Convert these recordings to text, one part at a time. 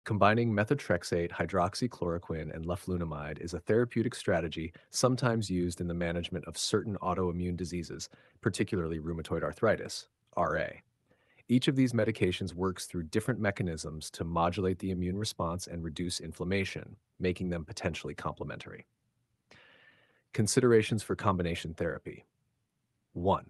Combining methotrexate, hydroxychloroquine, and leflunomide is a therapeutic strategy sometimes used in the management of certain autoimmune diseases, particularly rheumatoid arthritis, RA. Each of these medications works through different mechanisms to modulate the immune response and reduce inflammation, making them potentially complementary. Considerations for combination therapy. 1.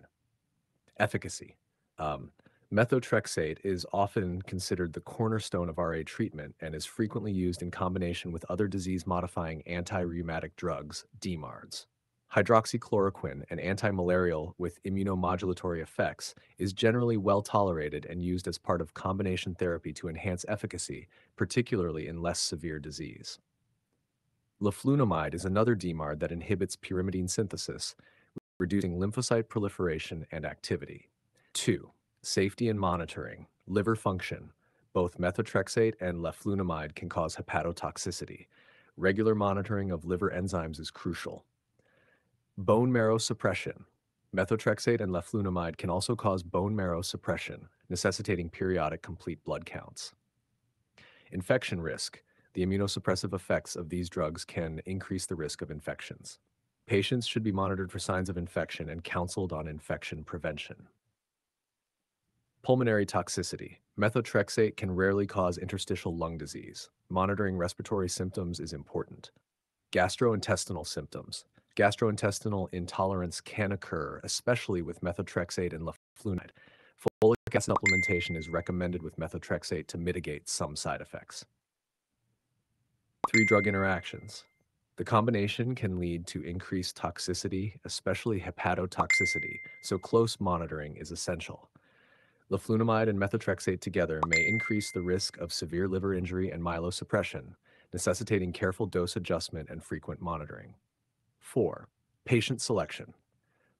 Efficacy. Um, Methotrexate is often considered the cornerstone of RA treatment and is frequently used in combination with other disease-modifying anti-rheumatic drugs, DMARDs. Hydroxychloroquine, an anti-malarial with immunomodulatory effects, is generally well tolerated and used as part of combination therapy to enhance efficacy, particularly in less severe disease. Leflunomide is another DMARD that inhibits pyrimidine synthesis, reducing lymphocyte proliferation and activity. 2. Safety and monitoring. Liver function. Both methotrexate and leflunomide can cause hepatotoxicity. Regular monitoring of liver enzymes is crucial. Bone marrow suppression. Methotrexate and leflunomide can also cause bone marrow suppression, necessitating periodic complete blood counts. Infection risk. The immunosuppressive effects of these drugs can increase the risk of infections. Patients should be monitored for signs of infection and counseled on infection prevention. Pulmonary toxicity. Methotrexate can rarely cause interstitial lung disease. Monitoring respiratory symptoms is important. Gastrointestinal symptoms. Gastrointestinal intolerance can occur, especially with methotrexate and leflunomide. Folic acid supplementation is recommended with methotrexate to mitigate some side effects. 3. Drug interactions. The combination can lead to increased toxicity, especially hepatotoxicity, so close monitoring is essential. Leflunomide and methotrexate together may increase the risk of severe liver injury and myelosuppression, necessitating careful dose adjustment and frequent monitoring. 4. Patient selection.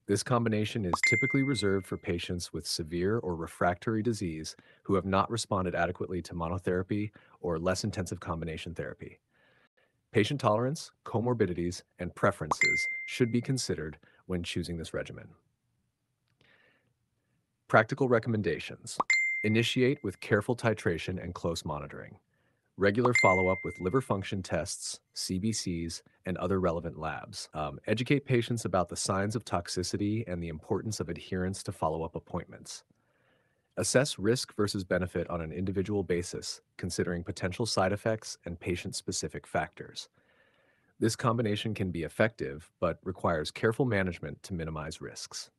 This combination is typically reserved for patients with severe or refractory disease who have not responded adequately to monotherapy or less intensive combination therapy. Patient tolerance, comorbidities, and preferences should be considered when choosing this regimen. Practical recommendations. Initiate with careful titration and close monitoring. Regular follow-up with liver function tests, CBCs, and other relevant labs. Educate patients about the signs of toxicity and the importance of adherence to follow-up appointments. Assess risk versus benefit on an individual basis, considering potential side effects and patient-specific factors. This combination can be effective, but requires careful management to minimize risks.